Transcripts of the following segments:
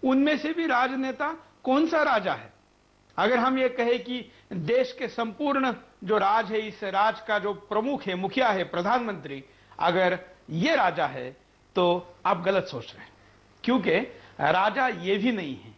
उनमें से भी राजनेता कौन सा राजा है? अगर हम ये कहें कि देश के संपूर्ण जो राज है, इस राज का जो प्रमुख है, मुखिया है, प्रधानमंत्री, अगर ये राजा है तो आप गलत सोच रहे हैं, क्योंकि राजा ये भी नहीं है,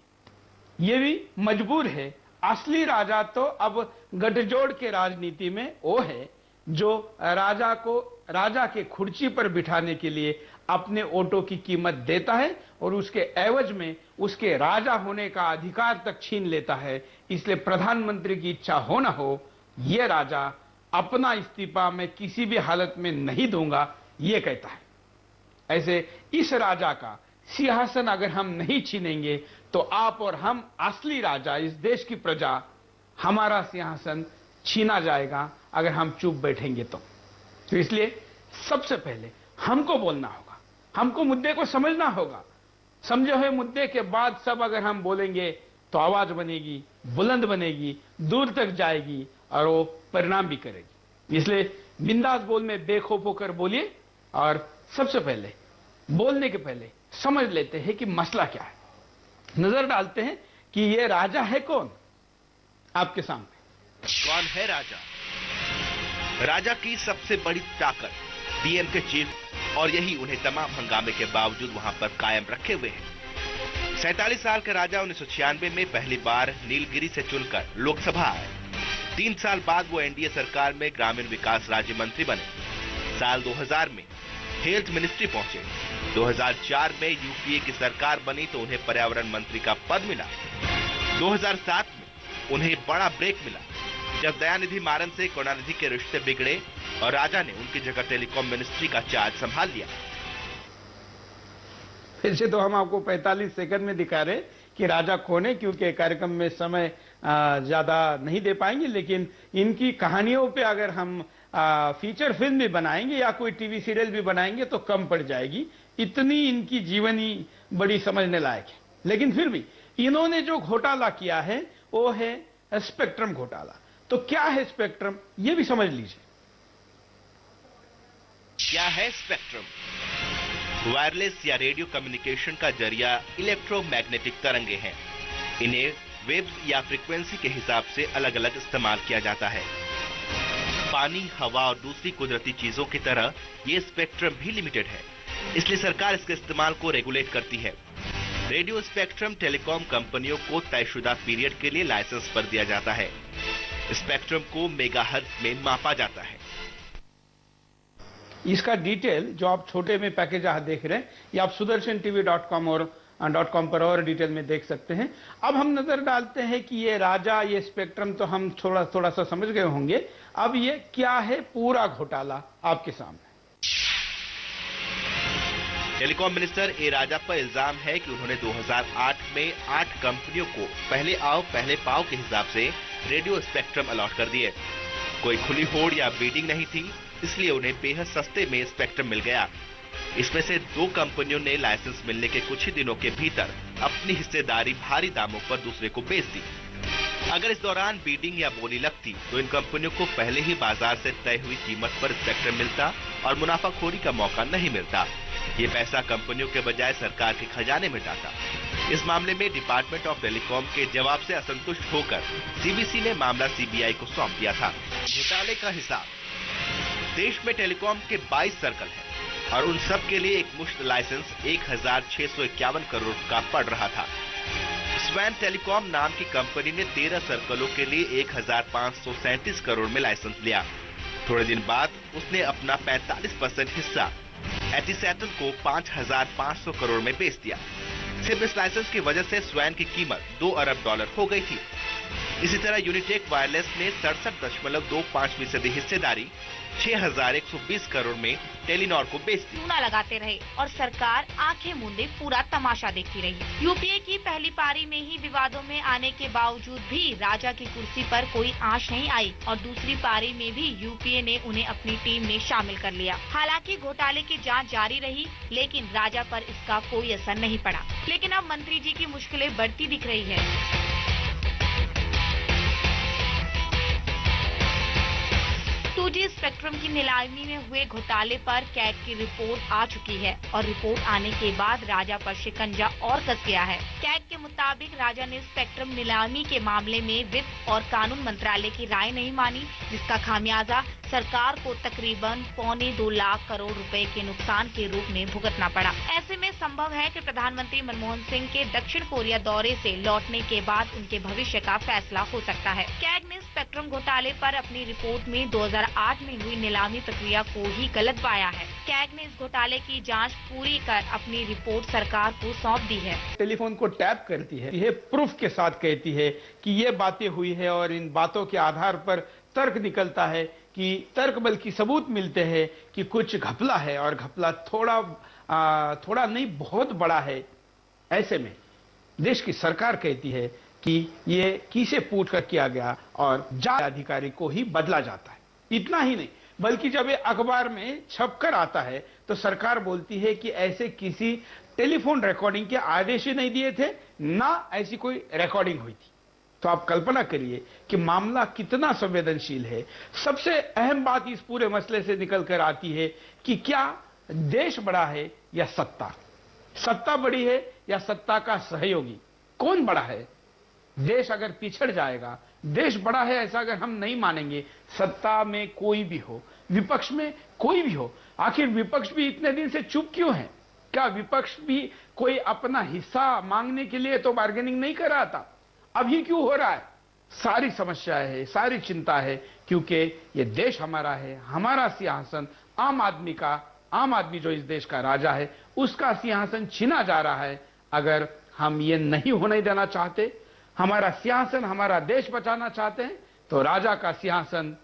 ये भी मजबूर है। असली राजा तो अब गठजोड़ के राजनीति में वो है जो राजा के कुर्सी पर बिठाने के लिए अपने वोटों की कीमत देता है और उसके एवज में उसके राजा होने का अधिकार तक छीन लेता है। इसलिए प्रधानमंत्री की इच्छा हो ना हो, यह राजा अपना इस्तीफा मैं किसी भी हालत में नहीं दूंगा, यह कहता है। ऐसे इस राजा का सिंहासन अगर हम नहीं छीनेंगे तो आप और हम असली राजा, इस देश की प्रजा, हमारा सिंहासन छीना जाएगा अगर हम चुप बैठेंगे तो इसलिए सबसे पहले हमको बोलना होगा, हमको मुद्दे को समझना होगा। समझे हुए मुद्दे के बाद सब अगर हम बोलेंगे तो आवाज बनेगी, बुलंद बनेगी, दूर तक जाएगी और वो परिणाम भी करेगी। इसलिए बिंदास बोल में बेखौफ होकर बोलिए और सबसे पहले बोलने के पहले समझ लेते हैं कि मसला क्या है, नजर डालते हैं कि ये राजा है कौन आपके सामने। कौन है राजा? राजा की सबसे बड़ी ताकत पीएम के चीफ, और यही उन्हें तमाम हंगामे के बावजूद वहां पर कायम रखे हुए हैं। 47 साल के राजा 1996 में पहली बार नीलगिरी से चुनकर लोकसभा आए। 3 साल बाद वो एनडीए सरकार में ग्रामीण विकास राज्य मंत्री बने। साल 2000 में हेल्थ मिनिस्ट्री पहुंचे। 2004 में यूपीए की सरकार बनी तो उन्हें पर्यावरण मंत्री का पद मिला। 2007 में उन्हें बड़ा ब्रेक मिला जब दयानिधि मारन से करुणानिधि के रिश्ते बिगड़े और राजा ने उनकी जगह टेलीकॉम मिनिस्ट्री का चार्ज संभाल लिया। फिर से तो हम आपको 45 सेकंड में दिखा रहे कि राजा कौन है, क्योंकि कार्यक्रम में समय ज्यादा नहीं दे पाएंगे, लेकिन इनकी कहानियों पे अगर हम फीचर फिल्म भी बनाएंगे या कोई टीवी सीरियल भी बनाएंगे तो कम पड़ जाएगी, इतनी इनकी जीवनी बड़ी समझने लायक है। लेकिन फिर भी इन्होंने जो घोटाला किया है वो है स्पेक्ट्रम घोटाला। तो क्या है स्पेक्ट्रम, ये भी समझ लीजिए। क्या है स्पेक्ट्रम? वायरलेस या रेडियो कम्युनिकेशन का जरिया इलेक्ट्रोमैग्नेटिक तरंगे हैं। इन्हें वेव्स या फ्रीक्वेंसी के हिसाब से अलग अलग इस्तेमाल किया जाता है। पानी, हवा और दूसरी कुदरती चीजों की तरह ये स्पेक्ट्रम भी लिमिटेड है, इसलिए सरकार इसके इस्तेमाल को रेगुलेट करती है। रेडियो स्पेक्ट्रम टेलीकॉम कंपनियों को तयशुदा पीरियड के लिए लाइसेंस पर दिया जाता है। स्पेक्ट्रम को मेगाहर्ट्ज में मापा जाता है। इसका डिटेल जो आप छोटे में पैकेज यहाँ देख रहे हैं, ये आप sudarshan.tv.com और .com पर और डिटेल में देख सकते हैं। अब हम नजर डालते हैं कि ये राजा, ये स्पेक्ट्रम तो हम थोड़ा सा समझ गए होंगे। अब ये क्या है पूरा घोटाला आपके सामने। टेलीकॉम मिनिस्टर ए राजा पर इल्जाम है कि उन्होंने 2008 में 8 कंपनियों को पहले आओ पहले पाओ के हिसाब से रेडियो स्पेक्ट्रम अलॉट कर दिए। कोई खुली होड़ या बीडिंग नहीं थी, इसलिए उन्हें बेहद सस्ते में स्पेक्ट्रम मिल गया। इसमें से 2 कंपनियों ने लाइसेंस मिलने के कुछ ही दिनों के भीतर अपनी हिस्सेदारी भारी दामों पर दूसरे को बेच दी। अगर इस दौरान बीडिंग या बोली लगती तो इन कंपनियों को पहले ही बाजार से तय हुई कीमत पर स्पेक्ट्रम मिलता और मुनाफाखोरी का मौका नहीं मिलता। ये पैसा कंपनियों के बजाय सरकार के खजाने में जाता। इस मामले में डिपार्टमेंट ऑफ टेलीकॉम के जवाब से असंतुष्ट होकर सीबीसी ने मामला सीबीआई को सौंप दिया था। घोटाले का हिसाब: देश में टेलीकॉम के 22 सर्कल हैं और उन सब के लिए एक मुश्त लाइसेंस 1651 करोड़ का पड़ रहा था। स्वैन टेलीकॉम नाम की कंपनी ने 13 सर्कलों के लिए 1537 करोड़ में लाइसेंस लिया। थोड़े दिन बाद उसने अपना 45% हिस्सा एटीसैटल को 5500 करोड़ में बेच दिया। सिर्फ इस लाइसेंस की वजह से स्वैन की कीमत $2 अरब हो गई थी। इसी तरह यूनिटेक वायरलेस ने 67.25% हिस्सेदारी 6120 करोड़ में टेलीनॉर को बेच दी। चूना लगाते रहे और सरकार आंखें मूंदे पूरा तमाशा देखती रही। यूपीए की पहली पारी में ही विवादों में आने के बावजूद भी राजा की कुर्सी पर कोई आंच नहीं आई और दूसरी पारी में भी यूपीए ने उन्हें अपनी टीम में शामिल कर लिया। हालांकि घोटाले की जांच जारी रही, लेकिन राजा पर इसका कोई असर नहीं पड़ा। लेकिन अब मंत्री जी की मुश्किलें बढ़ती दिख रही है। 2G स्पेक्ट्रम की नीलामी में हुए घोटाले पर कैग की रिपोर्ट आ चुकी है और रिपोर्ट आने के बाद राजा पर शिकंजा और कस गया है। कैग के मुताबिक राजा ने स्पेक्ट्रम नीलामी के मामले में वित्त और कानून मंत्रालय की राय नहीं मानी, जिसका खामियाजा सरकार को तकरीबन 1.25 लाख करोड़ रुपए के नुकसान के रूप में भुगतना पड़ा। ऐसे में संभव है कि प्रधानमंत्री मनमोहन सिंह के दक्षिण कोरिया दौरे से लौटने के बाद उनके भविष्य का फैसला हो सकता है। कैग ने स्पेक्ट्रम घोटाले पर अपनी रिपोर्ट में 2008 में हुई नीलामी प्रक्रिया को ही गलत पाया है। कैग ने इस घोटाले की जांच पूरी कर अपनी रिपोर्ट सरकार को सौंप दी है। टेलीफोन को टैप करती है, यह प्रूफ के साथ कहती है कि ये बातें हुई है और इन बातों के आधार पर तर्क निकलता है कि तर्क बल्कि सबूत मिलते हैं कि कुछ घपला है और घपला थोड़ा नहीं बहुत बड़ा है। ऐसे में देश की सरकार कहती है कि ये किसे पूछ कर किया गया और जांच अधिकारी को ही बदला जाता है। इतना ही नहीं बल्कि जब ये अखबार में छपकर आता है तो सरकार बोलती है कि ऐसे किसी टेलीफोन रिकॉर्डिंग के आदेश ही नहीं दिए थे, ना ऐसी कोई रिकॉर्डिंग हुई थी। तो आप कल्पना करिए कि मामला कितना संवेदनशील है। सबसे अहम बात इस पूरे मसले से निकल कर आती है कि क्या देश बड़ा है या सत्ता? सत्ता बड़ी है या सत्ता का सहयोगी? कौन बड़ा है? देश अगर पिछड़ जाएगा, देश बड़ा है ऐसा अगर हम नहीं मानेंगे, सत्ता में कोई भी हो, विपक्ष में कोई भी हो, आखिर विपक्ष भी इतने दिन से चुप क्यों है? क्या विपक्ष भी कोई अपना हिस्सा मांगने के लिए तो बार्गेनिंग नहीं कर रहा था? अभी क्यों हो रहा है? सारी समस्याएं है, सारी चिंता है, क्योंकि ये देश हमारा है, हमारा सिंहासन आम आदमी जो इस देश का राजा है उसका सिंहासन छीना जा रहा है। अगर हम ये नहीं होने देना चाहते, हमारा सिंहासन, हमारा देश बचाना चाहते हैं, तो राजा का सिंहासन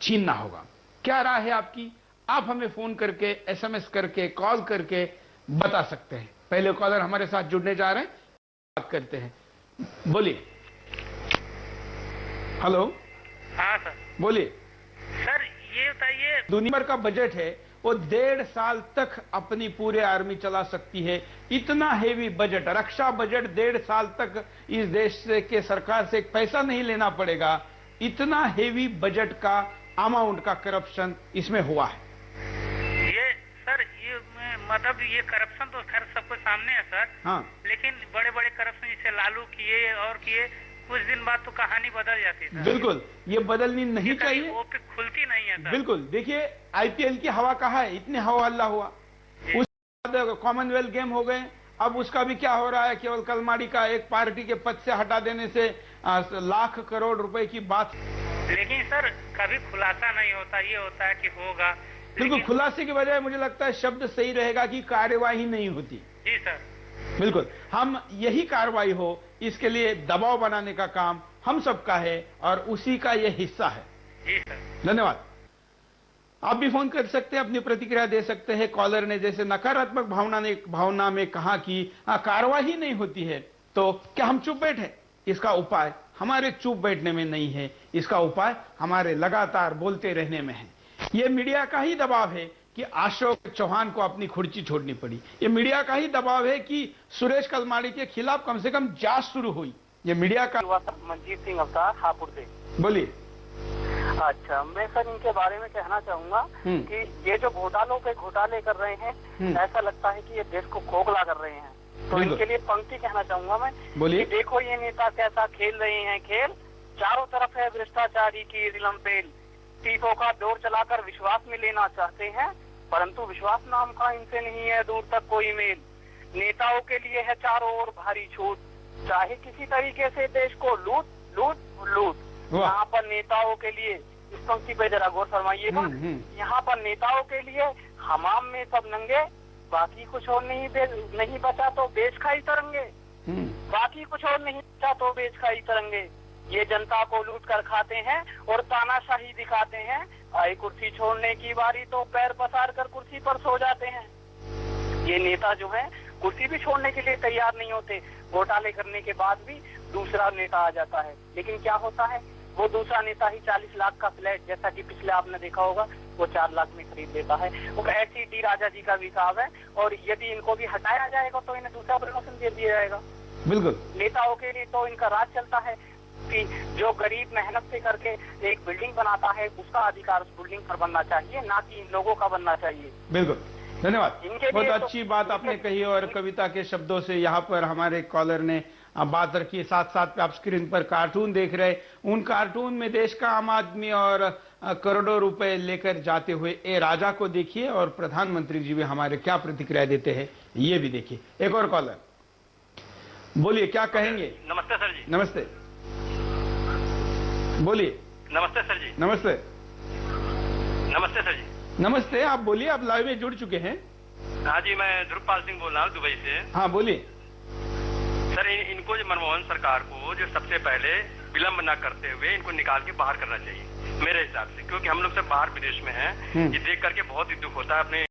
छीनना होगा। क्या राय है आपकी? आप हमें फोन करके, SMS करके, कॉल करके बता सकते हैं। पहले कॉलर हमारे साथ जुड़ने जा रहे हैं, बात करते हैं। बोलिए। हेलो। हाँ सर। बोलिए सर, ये बताइए, दुनिया भर का बजट है, वो 1.5 साल तक अपनी पूरे आर्मी चला सकती है। इतना हेवी बजट, रक्षा बजट 1.5 साल तक इस देश के सरकार से एक पैसा नहीं लेना पड़ेगा। इतना हेवी बजट का अमाउंट का करप्शन इसमें हुआ है। ये सर, ये मतलब ये करप्शन तो खैर सबको सामने है सर। हाँ। लेकिन बड़े बड़े करप्शन जैसे लालू किए और किए, कुछ दिन बाद तो कहानी बदल जाती है। बिल्कुल, ये बदलनी नहीं चाहिए, वो खुलती नहीं है सर। बिल्कुल। देखिए IPL की हवा कहाँ है, इतने हवा अल्लाह हुआ, उसके बाद कॉमनवेल्थ गेम हो गए, अब उसका भी क्या हो रहा है, केवल कलमाड़ी का एक पार्टी के पद से हटा देने से लाख करोड़ रुपए की बात। लेकिन सर कभी खुलासा नहीं होता, ये होता है कि होगा। बिल्कुल, खुलासे के बजाय मुझे लगता है शब्द सही रहेगा कि कार्यवाही नहीं होती। जी सर, बिल्कुल। हम यही कार्रवाई हो, इसके लिए दबाव बनाने का काम हम सबका है और उसी का यह हिस्सा है। जी सर। धन्यवाद। आप भी फोन कर सकते हैं, अपनी प्रतिक्रिया दे सकते हैं। कॉलर ने जैसे नकारात्मक भावना में कहा कि कार्रवाई नहीं होती है, तो क्या हम चुप बैठे? इसका उपाय हमारे चुप बैठने में नहीं है, इसका उपाय हमारे लगातार बोलते रहने में है। ये मीडिया का ही दबाव है कि अशोक चौहान को अपनी खुर्ची छोड़नी पड़ी। ये मीडिया का ही दबाव है कि सुरेश कलमाड़ी के खिलाफ कम से कम जांच शुरू हुई। ये मीडिया का। मनजीत सिंह अवतार, हापुड़ से। बोलिए। अच्छा, मैं सर इनके बारे में कहना चाहूंगा कि ये जो घोटाले कर रहे हैं, ऐसा लगता है कि ये देश को खोखला कर रहे हैं। तो इनके लिए पंक्ति कहना चाहूंगा मैं। बोलिए। देखो ये नेता कैसा खेल रहे हैं खेल, चारों तरफ है भ्रष्टाचारी की रिलम्पेल, टीकों का दौर चलाकर विश्वास में लेना चाहते हैं, परंतु विश्वास नाम का इनसे नहीं है दूर तक कोई मेल। नेताओं के लिए है चारों ओर भारी छूट, चाहे किसी तरीके से देश को लूट लूट लूट। यहाँ पर नेताओं के लिए, इस पंक्ति पे जरा गौर फरमाइएगा, यहाँ पर नेताओं के लिए हमाम में सब नंगे, बाकी कुछ और नहीं बचा तो बेच खाई तरंगे, बाकी कुछ और नहीं बचा तो बेच खाई तरंगे। ये जनता को लूट कर खाते हैं और तानाशाही दिखाते हैं, आई कुर्सी छोड़ने की बारी तो पैर पसार कर कुर्सी पर सो जाते हैं। ये नेता जो है कुर्सी भी छोड़ने के लिए तैयार नहीं होते, घोटाले करने के बाद भी दूसरा नेता आ जाता है। लेकिन क्या होता है, वो दूसरा नेता ही 40 लाख का फ्लैट, जैसा कि पिछले आपने देखा होगा, वो 4 लाख में खरीद लेता है। वो ऐसी डी राजा जी का भी हिसाब है, और यदि इनको भी हटाया जाएगा तो इन्हें दूसरा प्रमोशन दे दिया जाएगा। बिल्कुल। नेताओं के लिए तो इनका राज चलता है, व्यक्ति जो गरीब मेहनत से करके एक बिल्डिंग बनाता है उसका अधिकार उस बिल्डिंग पर बनना चाहिए, ना कि इन लोगों का बनना चाहिए। बिल्कुल, धन्यवाद। इनके बहुत लिए अच्छी बात आपने कही और कविता के शब्दों से यहाँ पर हमारे कॉलर ने बात रखी। साथ साथ पे आप स्क्रीन पर कार्टून देख रहे, उन कार्टून में देश का आम आदमी और करोड़ों रुपए लेकर जाते हुए ए राजा को देखिए और प्रधानमंत्री जी भी हमारे क्या प्रतिक्रिया देते हैं ये भी देखिए। एक और कॉलर, बोलिए क्या कहेंगे। नमस्ते सर जी। नमस्ते, बोलिए। नमस्ते सर जी। नमस्ते। नमस्ते सर जी। नमस्ते, आप बोलिए, आप लाइव में जुड़ चुके हैं। हाँ जी, मैं ध्रुवपाल सिंह बोल रहा हूँ दुबई से। हाँ बोलिए सर, इनको जो मनमोहन सरकार को जो सबसे पहले विलंब न करते हुए इनको निकाल के बाहर करना चाहिए मेरे हिसाब से, क्योंकि हम लोग सब बाहर विदेश में हैं। ये देख करके बहुत ही दुख होता है अपने